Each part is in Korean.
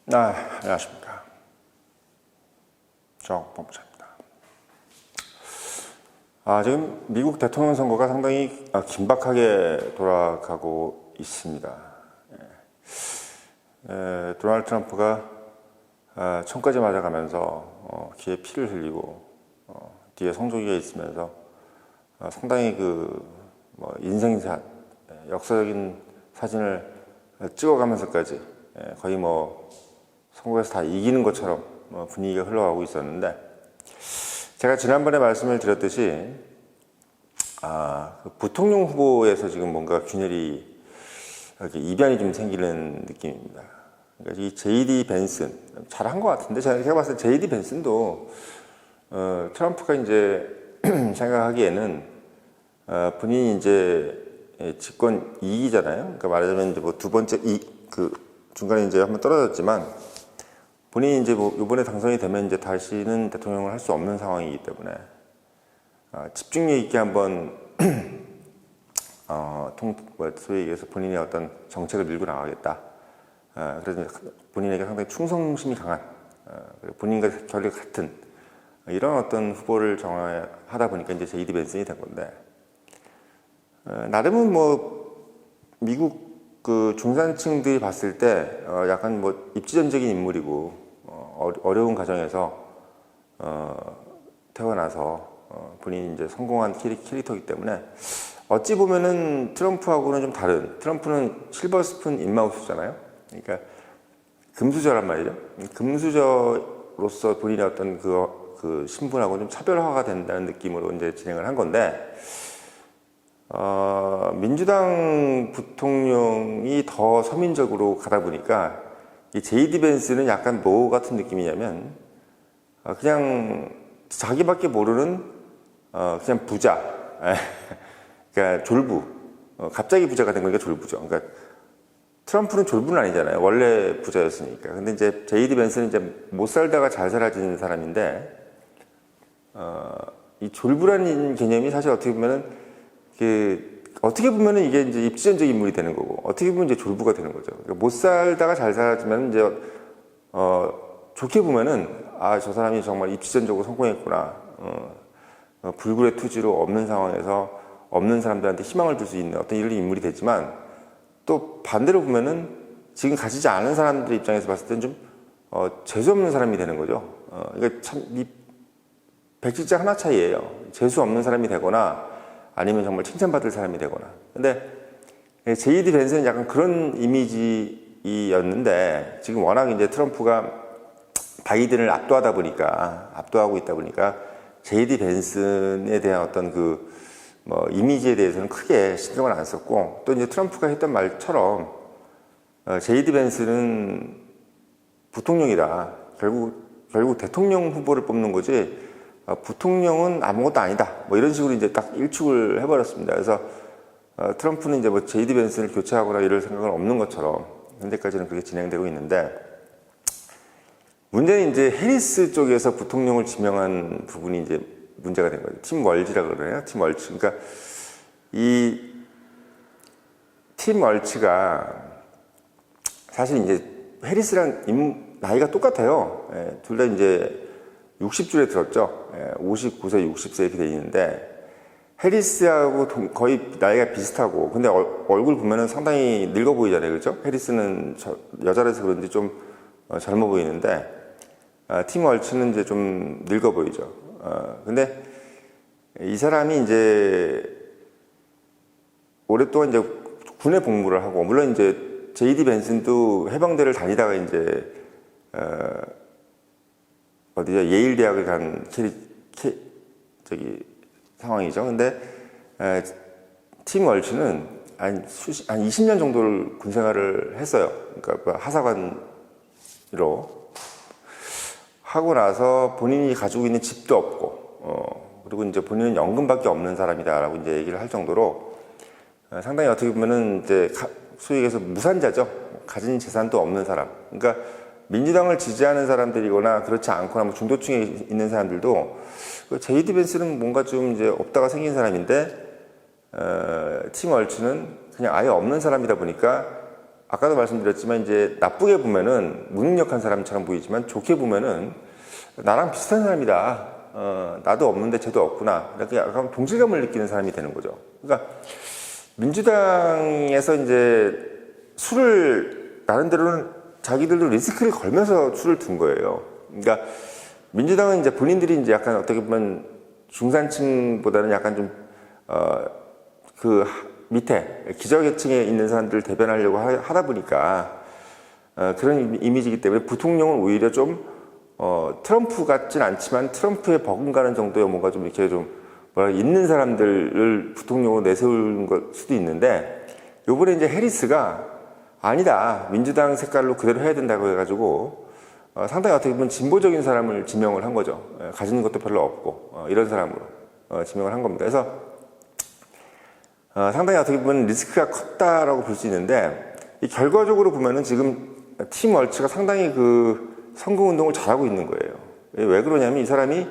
안녕하십니까. 정법무사입니다. 지금 미국 대통령 선거가 상당히 긴박하게 돌아가고 있습니다. 도널드 트럼프가 총까지 맞아가면서 귀에 피를 흘리고 뒤에 성조기가 있으면서 상당히 인생샷, 역사적인 사진을 찍어가면서까지 거의 선거에서 다 이기는 것처럼 분위기가 흘러가고 있었는데, 제가 지난번에 말씀을 드렸듯이 부통령 후보에서 지금 뭔가 균열이 이렇게 이변이 좀 생기는 느낌입니다. 그러니까 이 J.D. 벤슨 잘한 것 같은데, 제가 봤을 때 J.D. 벤슨도 트럼프가 이제 생각하기에는 본인이 이제 집권 2기잖아요. 그러니까 말하자면 이제 두 번째 중간에 이제 한번 떨어졌지만, 본인이 이제 이번에 당선이 되면 이제 다시는 대통령을 할 수 없는 상황이기 때문에 집중력 있게 한번 소위 얘기해서 본인의 어떤 정책을 밀고 나가겠다. 그래서 본인에게 상당히 충성심이 강한, 본인과 결이 같은 이런 어떤 후보를 정하다 보니까 이제 J.D. 벤슨이 된 건데, 나름은 미국 중산층들이 봤을 때 약간 입지전적인 인물이고 어려운 가정에서 태어나서 본인이 이제 성공한 캐릭터이기 때문에 어찌 보면은 트럼프하고는 좀 다른, 트럼프는 실버 스푼 인마우스잖아요. 그러니까 금수저란 말이죠. 금수저로서 본인의 어떤 그 신분하고 좀 차별화가 된다는 느낌으로 이제 진행을 한 건데, 민주당 부통령이 더 서민적으로 가다 보니까 이 J.D. 벤슨은 약간 뭐 같은 느낌이냐면 그냥 자기밖에 모르는 그냥 부자, 그러니까 졸부, 갑자기 부자가 된 거니까 졸부죠. 그러니까 트럼프는 졸부는 아니잖아요. 원래 부자였으니까. 근데 이제 J.D. 벤슨은 이제 못 살다가 잘 살아지는 사람인데, 이 졸부라는 개념이 사실 어떻게 보면은 이게 이제 입지전적 인물이 되는 거고, 어떻게 보면 이제 졸부가 되는 거죠. 그러니까 못 살다가 잘 살아지면 이제 좋게 보면은 저 사람이 정말 입지전적으로 성공했구나. 불굴의 투지로 없는 상황에서 없는 사람들한테 희망을 줄 수 있는 어떤 이런 인물이 되지만, 또 반대로 보면은 지금 가지지 않은 사람들 입장에서 봤을 때는 좀 재수 없는 사람이 되는 거죠. 그러니까 참 이 백지장 하나 차이예요. 재수 없는 사람이 되거나 아니면 정말 칭찬받을 사람이 되거나. 근데 J.D. 벤슨은 약간 그런 이미지였는데, 지금 워낙 이제 트럼프가 바이든을 압도하고 있다 보니까 J.D. 벤슨에 대한 어떤 이미지에 대해서는 크게 신경을 안 썼고, 또 이제 트럼프가 했던 말처럼 J.D. 벤슨은 부통령이다. 결국 대통령 후보를 뽑는 거지, 부통령은 아무것도 아니다. 이런 식으로 이제 딱 일축을 해버렸습니다. 그래서 트럼프는 이제 J.D. 벤슨을 교체하거나 이럴 생각은 없는 것처럼 현재까지는 그렇게 진행되고 있는데, 문제는 이제 해리스 쪽에서 부통령을 지명한 부분이 이제 문제가 된 거죠. 팀 월치라 그러네요. 팀 월치. 그러니까 이 팀 월치가 사실 이제 해리스랑 나이가 똑같아요. 둘 다 이제 60줄에 들었죠. 59세, 60세 이렇게 돼 있는데, 해리스하고 거의 나이가 비슷하고, 근데 얼굴 보면은 상당히 늙어 보이잖아요. 그렇죠? 해리스는 여자라서 그런지 좀 젊어 보이는데, 팀 월츠는 이제 좀 늙어 보이죠. 근데 이 사람이 이제 오랫동안 이제 군에 복무를 하고, 물론 이제 J.D. 벤슨도 해병대를 다니다가 이제 예일 대학을 간 상황이죠. 근데 팀 월츠는 한 20년 정도를 군 생활을 했어요. 그러니까 하사관으로 하고 나서 본인이 가지고 있는 집도 없고, 그리고 이제 본인은 연금밖에 없는 사람이다라고 이제 얘기를 할 정도로 상당히 어떻게 보면은 이제 소위 얘기해서 무산자죠. 가진 재산도 없는 사람. 그러니까 민주당을 지지하는 사람들이거나 그렇지 않거나 중도층에 있는 사람들도 J.D. 벤슨은 뭔가 좀 이제 없다가 생긴 사람인데, 팀 월츠는 그냥 아예 없는 사람이다 보니까 아까도 말씀드렸지만 이제 나쁘게 보면은 무능력한 사람처럼 보이지만 좋게 보면은 나랑 비슷한 사람이다. 나도 없는데 쟤도 없구나. 이렇게 약간 동질감을 느끼는 사람이 되는 거죠. 그러니까 민주당에서 이제 술을 나름대로는 자기들도 리스크를 걸면서 술을 둔 거예요. 그러니까 민주당은 이제 본인들이 이제 약간 어떻게 보면 중산층보다는 약간 좀 그 밑에 기저계층에 있는 사람들을 대변하려고 하다 보니까 그런 이미지이기 때문에 부통령은 오히려 좀 트럼프 같진 않지만 트럼프에 버금가는 정도의 뭔가 좀 이렇게 좀 뭐라 있는 사람들을 부통령으로 내세우는 걸 수도 있는데 요번에 이제 해리스가 아니다 민주당 색깔로 그대로 해야 된다고 해가지고 상당히 어떻게 보면 진보적인 사람을 지명을 한 거죠. 가지는 것도 별로 없고 이런 사람으로 지명을 한 겁니다. 그래서 상당히 어떻게 보면 리스크가 컸다라고 볼 수 있는데 이 결과적으로 보면은 지금 팀 월츠가 상당히 그 선거운동을 잘하고 있는 거예요. 왜 그러냐면 이 사람이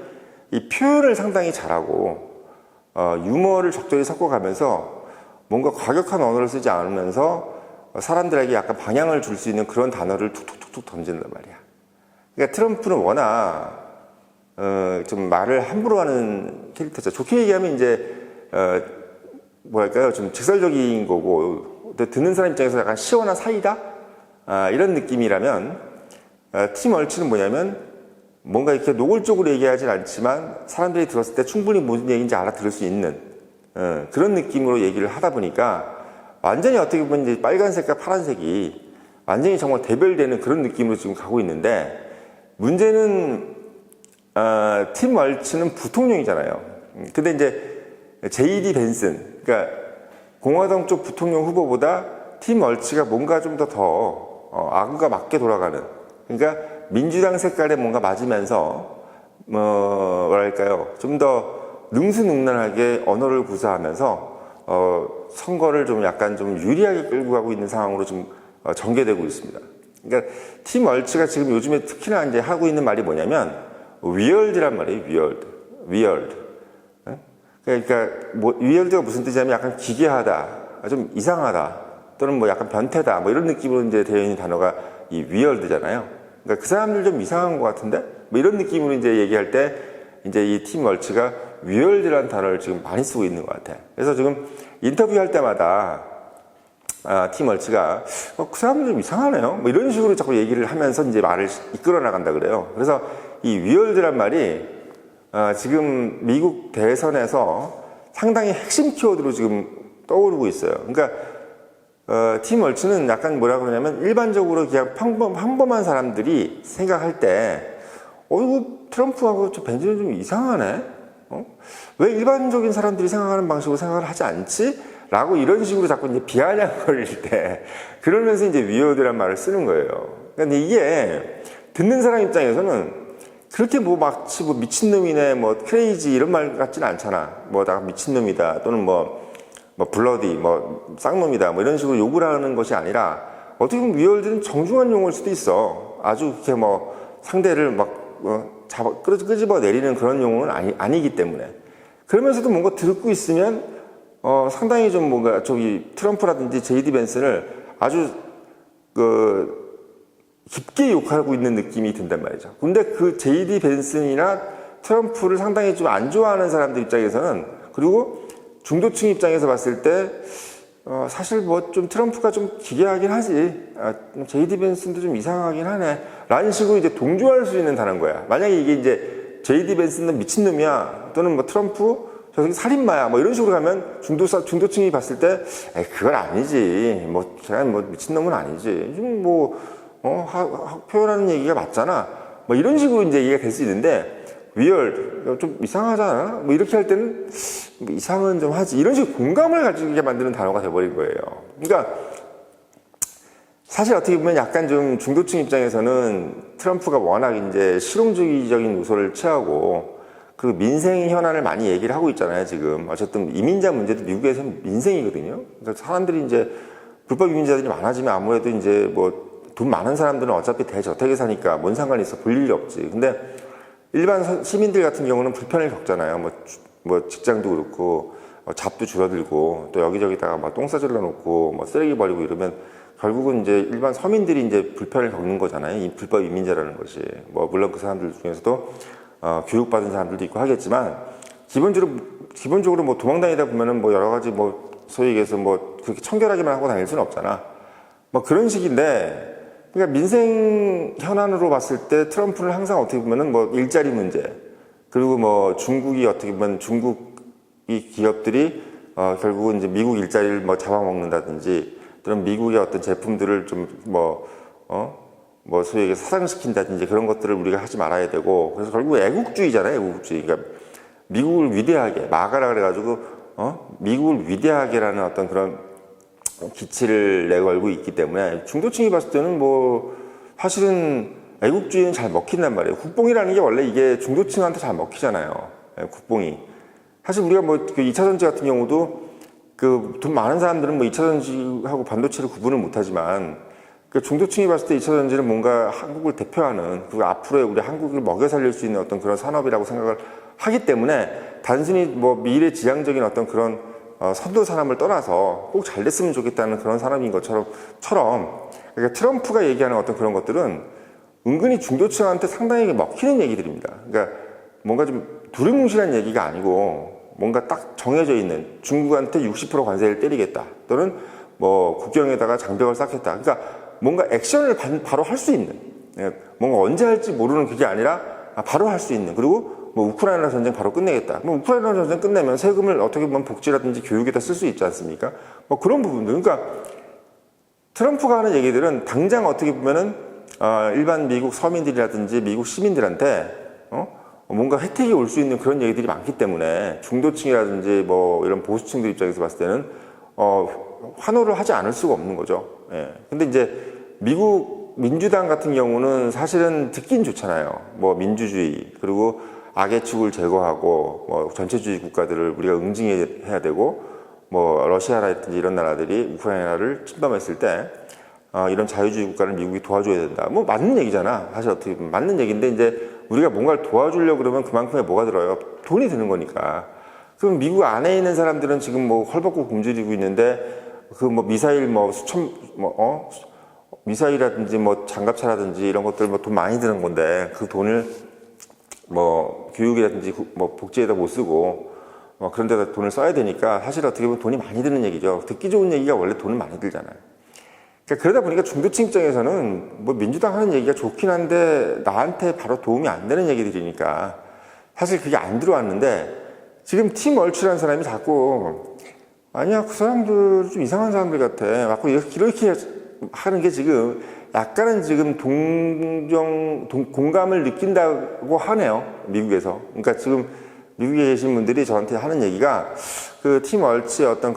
이 표현을 상당히 잘하고 유머를 적절히 섞어가면서 뭔가 과격한 언어를 쓰지 않으면서 사람들에게 약간 방향을 줄 수 있는 그런 단어를 툭툭툭툭 던진단 말이야. 그러니까 트럼프는 워낙 좀 말을 함부로 하는 캐릭터죠. 좋게 얘기하면 이제 뭐랄까요, 좀 직설적인 거고 듣는 사람 입장에서 약간 시원한 사이다 이런 느낌이라면 팀 월츠는 뭐냐면 뭔가 이렇게 노골적으로 얘기하진 않지만 사람들이 들었을 때 충분히 무슨 얘기인지 알아들을 수 있는 그런 느낌으로 얘기를 하다 보니까 완전히 어떻게 보면 이제 빨간색과 파란색이 완전히 정말 대별되는 그런 느낌으로 지금 가고 있는데 문제는 팀 월츠는 부통령이잖아요. 근데 이제 JD 벤슨, 그러니까 공화당 쪽 부통령 후보보다 팀 월츠가 뭔가 좀 더 악우가 맞게 돌아가는, 그러니까 민주당 색깔에 뭔가 맞으면서 뭐랄까요, 좀 더 능수능란하게 언어를 구사하면서 선거를 좀 약간 좀 유리하게 끌고 가고 있는 상황으로 좀 전개되고 있습니다. 그러니까 팀 월츠가 지금 요즘에 특히나 이제 하고 있는 말이 뭐냐면 위얼드란 말이에요. 위얼드. 그러니까 뭐 위얼드가 무슨 뜻이냐면 약간 기괴하다, 좀 이상하다, 또는 뭐 약간 변태다, 뭐 이런 느낌으로 이제 되어 있는 단어가 이 위얼드잖아요. 그러니까 그 사람들 좀 이상한 것 같은데, 뭐 이런 느낌으로 이제 얘기할 때 이제 이 팀 월츠가 위얼드라는 단어를 지금 많이 쓰고 있는 것 같아. 그래서 지금 인터뷰할 때마다 팀 월츠가 그 사람들 좀 이상하네요, 뭐 이런 식으로 자꾸 얘기를 하면서 이제 말을 이끌어 나간다 그래요. 그래서 이 위얼드란 말이 지금 미국 대선에서 상당히 핵심 키워드로 지금 떠오르고 있어요. 그러니까 팀 월츠는 약간 뭐라 그러냐면 일반적으로 그냥 평범한 사람들이 생각할 때 이거 트럼프하고 저 벤슨은 좀 이상하네? 왜 일반적인 사람들이 생각하는 방식으로 생각을 하지 않지? 라고 이런 식으로 자꾸 이제 비아냥거릴 때 그러면서 이제 위어드란 말을 쓰는 거예요. 근데 이게 듣는 사람 입장에서는 그렇게 뭐 마치 뭐 미친놈이네, 뭐 크레이지 이런 말 같지는 않잖아. 뭐 나 미친놈이다, 또는 뭐 블러디, 뭐 쌍놈이다, 뭐 이런 식으로 욕을 하는 것이 아니라 어떻게 보면 위얼드는 정중한 용어일 수도 있어. 아주 그렇게 뭐 상대를 막 끄집어 내리는 그런 용어는 아니기 때문에. 그러면서도 뭔가 듣고 있으면 상당히 좀 뭔가 저기 트럼프라든지 JD 벤슨을 아주 깊게 욕하고 있는 느낌이 든단 말이죠. 근데 그 JD 벤슨이나 트럼프를 상당히 좀 안 좋아하는 사람들 입장에서는, 그리고 중도층 입장에서 봤을 때 사실 뭐 좀 트럼프가 좀 기괴하긴 하지, JD 벤슨도 좀 이상하긴 하네 라는 식으로 이제 동조할 수 있는 단어인 거야. 만약에 이게 이제 JD 벤슨은 미친놈이야, 또는 뭐 트럼프 저 새끼 살인마야, 뭐 이런 식으로 가면 중도층이 봤을 때 그건 아니지, 뭐 제가 뭐 미친놈은 아니지, 좀 뭐 표현하는 얘기가 맞잖아, 뭐 이런 식으로 이제 얘기가 될 수 있는데, weird, 좀 이상하잖아, 뭐 이렇게 할 때는 뭐 이상은 좀 하지, 이런 식으로 공감을 가지게 만드는 단어가 돼버린 거예요. 그러니까 사실 어떻게 보면 약간 좀 중도층 입장에서는 트럼프가 워낙 이제 실용주의적인 요소를 취하고 그 민생 현안을 많이 얘기를 하고 있잖아요, 지금. 어쨌든 이민자 문제도 미국에서는 민생이거든요. 그러니까 사람들이 이제 불법 이민자들이 많아지면 아무래도 이제 뭐 돈 많은 사람들은 어차피 대저택에 사니까 뭔 상관이 있어, 볼 일이 없지. 근데 일반 시민들 같은 경우는 불편을 겪잖아요. 뭐 직장도 그렇고, 잡도 줄어들고 또 여기저기다가 막 똥 싸질러 놓고 뭐 쓰레기 버리고 이러면 결국은 이제 일반 서민들이 이제 불편을 겪는 거잖아요. 이 불법 이민자라는 것이. 뭐 물론 그 사람들 중에서도 교육받은 사람들도 있고 하겠지만 기본적으로 뭐 도망다니다 보면은 뭐 여러 가지 뭐 소위 얘기해서 뭐 그렇게 청결하게만 하고 다닐 수는 없잖아. 뭐 그런 식인데, 그러니까 민생 현안으로 봤을 때 트럼프는 항상 어떻게 보면은 뭐 일자리 문제, 그리고 뭐 중국이 어떻게 보면 중국이 기업들이 결국은 이제 미국 일자리를 뭐 잡아먹는다든지, 그런 미국의 어떤 제품들을 좀 뭐 소위 얘기해 사상시킨다든지 그런 것들을 우리가 하지 말아야 되고, 그래서 결국 애국주의잖아요, 애국주의. 그러니까 미국을 위대하게 마가라 그래가지고 미국을 위대하게라는 어떤 그런 기치를 내걸고 있기 때문에 중도층이 봤을 때는 뭐 사실은 애국주의는 잘 먹힌단 말이에요. 국뽕이라는 게 원래 이게 중도층한테 잘 먹히잖아요. 국뽕이. 사실 우리가 뭐 그 2차 전지 같은 경우도 그 돈 많은 사람들은 뭐 2차 전지하고 반도체를 구분을 못하지만, 그 중도층이 봤을 때 2차 전지는 뭔가 한국을 대표하는, 그리고 앞으로의 우리 한국을 먹여 살릴 수 있는 어떤 그런 산업이라고 생각을 하기 때문에, 단순히 뭐 미래지향적인 어떤 그런 선도 산업을 떠나서 꼭 잘 됐으면 좋겠다는 그런 산업인 것처럼, 그러니까 트럼프가 얘기하는 어떤 그런 것들은 은근히 중도층한테 상당히 먹히는 얘기들입니다. 그러니까 뭔가 좀 두리뭉실한 얘기가 아니고 뭔가 딱 정해져 있는, 중국한테 60% 관세를 때리겠다, 또는 뭐 국경에다가 장벽을 쌓겠다. 그러니까 뭔가 액션을 바로 할 수 있는, 뭔가 언제 할지 모르는 그게 아니라 바로 할 수 있는, 그리고 뭐 우크라이나 전쟁 바로 끝내겠다. 뭐 우크라이나 전쟁 끝내면 세금을 어떻게 보면 복지라든지 교육에다 쓸 수 있지 않습니까? 뭐 그런 부분들. 그러니까 트럼프가 하는 얘기들은 당장 어떻게 보면은 일반 미국 서민들이라든지 미국 시민들한테 뭔가 혜택이 올 수 있는 그런 얘기들이 많기 때문에 중도층이라든지 뭐 이런 보수층들 입장에서 봤을 때는 환호를 하지 않을 수가 없는 거죠. 예. 근데 이제 미국 민주당 같은 경우는 사실은 듣긴 좋잖아요. 뭐 민주주의, 그리고 악의 축을 제거하고 뭐 전체주의 국가들을 우리가 응징해야 되고, 뭐 러시아라든지 이런 나라들이 우크라이나를 침범했을 때 이런 자유주의 국가를 미국이 도와줘야 된다. 뭐 맞는 얘기잖아. 사실 어떻게 보면 맞는 얘기인데, 이제 우리가 뭔가를 도와주려고 그러면 그만큼의 뭐가 들어요? 돈이 드는 거니까. 그럼 미국 안에 있는 사람들은 지금 뭐 헐벗고 굶주리고 있는데, 그 뭐 미사일 뭐 미사일이라든지 뭐 장갑차라든지 이런 것들 뭐 돈 많이 드는 건데, 그 돈을 뭐 교육이라든지 뭐 복지에다 못 쓰고 그런 데다 돈을 써야 되니까, 사실 어떻게 보면 돈이 많이 드는 얘기죠. 듣기 좋은 얘기가 원래 돈을 많이 들잖아요. 그러니까 그러다 보니까 중도층 입장에서는 뭐 민주당 하는 얘기가 좋긴 한데 나한테 바로 도움이 안 되는 얘기들이니까 사실 그게 안 들어왔는데, 지금 팀 얼추라는 사람이 자꾸 아니야, 그 사람들 좀 이상한 사람들 같아, 자꾸 이렇게 하는 게 지금 약간은 지금 공감을 느낀다고 하네요, 미국에서. 그러니까 지금 미국에 계신 분들이 저한테 하는 얘기가, 그 팀 얼치의 어떤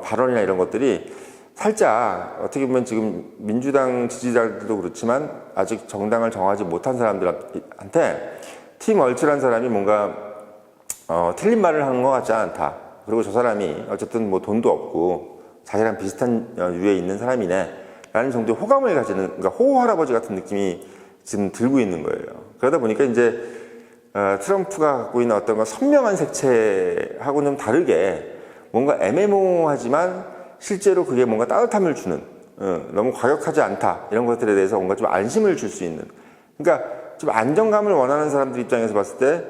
발언이나 이런 것들이 살짝 어떻게 보면 지금 민주당 지지자들도 그렇지만 아직 정당을 정하지 못한 사람들한테 팀 얼치라는 사람이 뭔가 틀린 말을 하는 것 같지 않다. 그리고 저 사람이 어쨌든 뭐 돈도 없고 자기랑 비슷한 유에 있는 사람이네 라는 정도의 호감을 가지는, 그러니까 호호 할아버지 같은 느낌이 지금 들고 있는 거예요. 그러다 보니까 이제 트럼프가 갖고 있는 어떤 선명한 색채하고는 좀 다르게 뭔가 애매모호하지만 실제로 그게 뭔가 따뜻함을 주는, 너무 과격하지 않다, 이런 것들에 대해서 뭔가 좀 안심을 줄 수 있는, 그러니까 좀 안정감을 원하는 사람들 입장에서 봤을 때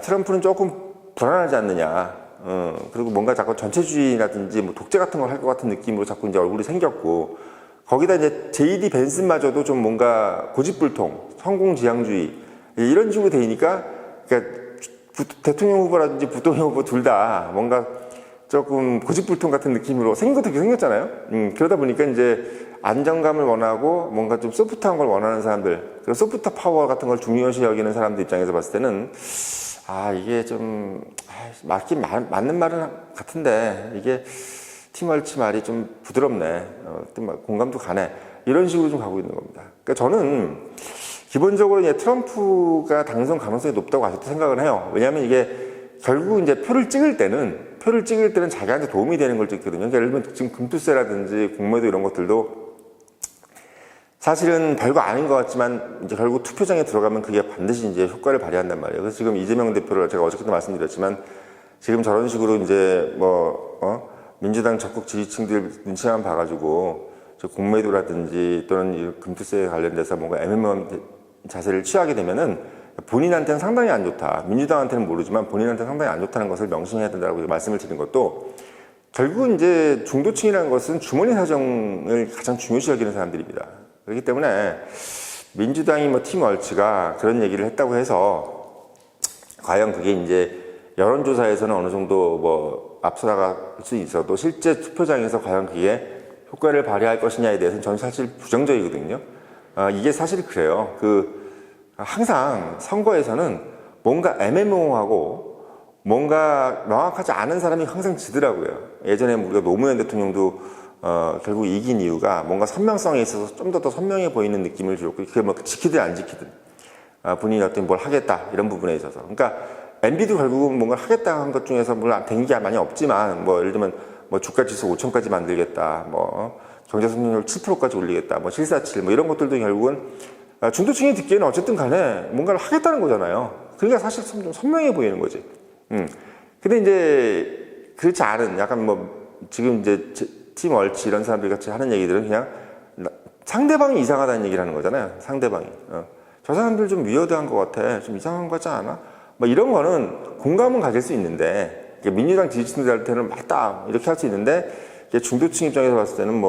트럼프는 조금 불안하지 않느냐, 그리고 뭔가 자꾸 전체주의라든지 뭐 독재 같은 걸 할 것 같은 느낌으로 자꾸 이제 얼굴이 생겼고, 거기다 이제 JD 벤슨마저도 좀 뭔가 고집불통, 성공지향주의 이런 식으로 되니까, 그러니까 대통령 후보라든지 부통령 후보 둘 다 뭔가 조금 고집불통 같은 느낌으로 생긴 것도 생겼잖아요. 그러다 보니까 이제 안정감을 원하고 뭔가 좀 소프트한 걸 원하는 사람들, 그리고 소프트 파워 같은 걸 중요시 여기는 사람들 입장에서 봤을 때는 이게 좀 맞는 말은 같은데 이게 팀 얼치 말이 좀 부드럽네, 공감도 가네, 이런 식으로 좀 가고 있는 겁니다. 그러니까 저는 기본적으로 이제 트럼프가 당선 가능성이 높다고 아직도 생각을 해요. 왜냐하면 이게 결국 이제 표를 찍을 때는 자기한테 도움이 되는 걸 찍거든요. 그러니까 예를 들면 지금 금투세라든지 공매도 이런 것들도 사실은 별거 아닌 것 같지만 이제 결국 투표장에 들어가면 그게 반드시 이제 효과를 발휘한단 말이에요. 그래서 지금 이재명 대표를 제가 어저께도 말씀드렸지만 지금 저런 식으로 이제 민주당 적극 지지층들 눈치만 봐가지고 저 공매도라든지 또는 이 금투세에 관련돼서 뭔가 애매모호한 자세를 취하게 되면은 본인한테는 상당히 안 좋다. 민주당한테는 모르지만 본인한테는 상당히 안 좋다는 것을 명심해야 된다고 말씀을 드린 것도 결국은 이제 중도층이라는 것은 주머니 사정을 가장 중요시 여기는 사람들입니다. 그렇기 때문에 민주당이 팀 얼치가 그런 얘기를 했다고 해서 과연 그게 이제 여론조사에서는 어느 정도 앞서 나갈 수 있어도 실제 투표장에서 과연 그게 효과를 발휘할 것이냐에 대해서는 저는 사실 부정적이거든요. 이게 사실 그래요. 항상 선거에서는 뭔가 애매모호하고 뭔가 명확하지 않은 사람이 항상 지더라고요. 예전에 우리가 노무현 대통령도 결국 이긴 이유가 뭔가 선명성에 있어서 좀 더 선명해 보이는 느낌을 줬고 그게 지키든 안 지키든 본인이 어떤 뭘 하겠다 이런 부분에 있어서 그러니까 MB도 결국은 뭔가 하겠다 한 것 중에서 물론 된 게 많이 없지만 예를 들면 주가지수 5천까지 만들겠다 경제 성장률 7%까지 올리겠다 747 이런 것들도 결국은 중도층이 듣기에는 어쨌든 간에 뭔가를 하겠다는 거잖아요. 그러니까 사실 좀 선명해 보이는 거지. 근데 이제 그렇지 않은 약간 지금 이제 팀 얼치 이런 사람들 같이 하는 얘기들은 그냥 상대방이 이상하다는 얘기를 하는 거잖아요. 상대방이. 저 사람들 좀 위어드한 것 같아. 좀 이상한 것 같지 않아? 이런 거는 공감은 가질 수 있는데 민주당 지지층들한테는 맞다 이렇게 할 수 있는데 중도층 입장에서 봤을 때는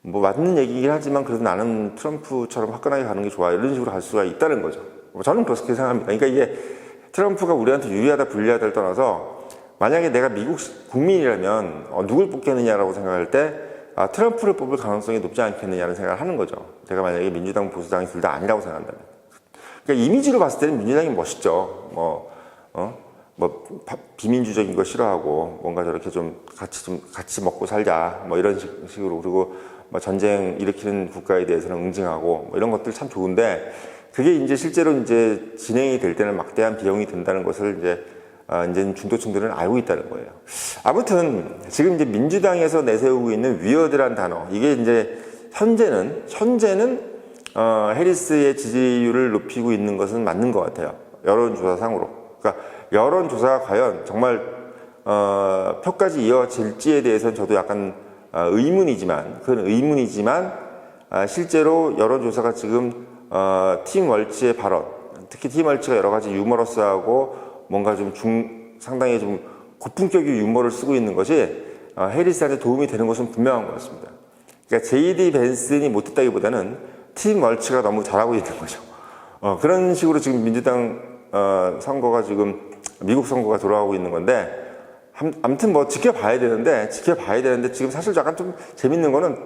맞는 얘기긴 하지만 그래도 나는 트럼프처럼 화끈하게 가는 게 좋아 이런 식으로 갈 수가 있다는 거죠. 저는 그렇게 생각합니다. 그러니까 이게 트럼프가 우리한테 유리하다 불리하다를 떠나서 만약에 내가 미국 국민이라면 누굴 뽑겠느냐라고 생각할 때 트럼프를 뽑을 가능성이 높지 않겠느냐는 생각을 하는 거죠. 제가 만약에 민주당 보수당이 둘 다 아니라고 생각한다면. 그러니까 이미지로 봤을 때는 민주당이 멋있죠. 비민주적인 거 싫어하고 뭔가 저렇게 좀 같이 먹고 살자 이런 식으로 그리고 전쟁 일으키는 국가에 대해서는 응징하고 이런 것들 참 좋은데 그게 이제 실제로 이제 진행이 될 때는 막대한 비용이 든다는 것을 이제 중도층들은 알고 있다는 거예요. 아무튼 지금 이제 민주당에서 내세우고 있는 위어드란 단어 이게 이제 현재는 해리스의 지지율을 높이고 있는 것은 맞는 것 같아요. 여론조사상으로. 그러니까 여론조사가 과연 정말 표까지 이어질지에 대해서는 저도 약간 의문이지만 실제로 여론조사가 지금 팀 월치의 발언, 특히 팀 월치가 여러 가지 유머러스하고 뭔가 상당히 좀 고품격의 유머를 쓰고 있는 것이 해리스한테 도움이 되는 것은 분명한 것 같습니다. 그러니까 JD 벤슨이 못했다기보다는 팀 월치가 너무 잘하고 있는 거죠. 그런 식으로 지금 민주당 선거가 지금 미국 선거가 돌아가고 있는 건데 아무튼 지켜봐야 되는데 지금 사실 약간 좀 재밌는 거는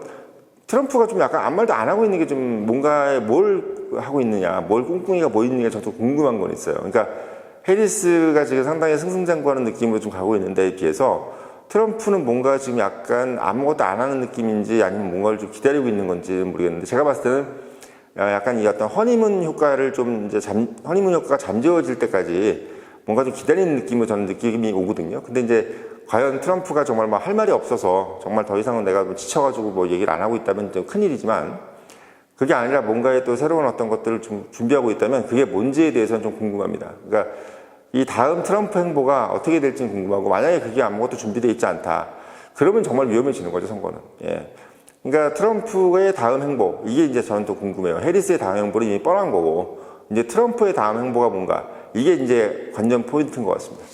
트럼프가 좀 약간 아무 말도 안 하고 있는 게 좀 뭔가에 뭘 하고 있느냐 뭘 꿍꿍이가 뭐 있느냐 저도 궁금한 건 있어요. 그러니까 해리스가 지금 상당히 승승장구하는 느낌으로 좀 가고 있는데 비해서 트럼프는 뭔가 지금 약간 아무것도 안 하는 느낌인지 아니면 뭔가를 좀 기다리고 있는 건지 모르겠는데 제가 봤을 때는 약간 이 어떤 허니문 효과를 허니문 효과가 잠재워질 때까지 뭔가 좀 기다리는 느낌으로 저는 느낌이 오거든요. 근데 이제 과연 트럼프가 정말 할 말이 없어서 정말 더 이상은 내가 지쳐가지고 얘기를 안 하고 있다면 좀 큰일이지만 그게 아니라 뭔가에 또 새로운 어떤 것들을 좀 준비하고 있다면 그게 뭔지에 대해서는 좀 궁금합니다. 그러니까 이 다음 트럼프 행보가 어떻게 될지는 궁금하고 만약에 그게 아무것도 준비되어 있지 않다. 그러면 정말 위험해지는 거죠, 선거는. 예. 그러니까 트럼프의 다음 행보, 이게 이제 저는 또 궁금해요. 해리스의 다음 행보는 이미 뻔한 거고, 이제 트럼프의 다음 행보가 뭔가, 이게 이제 관전 포인트인 것 같습니다.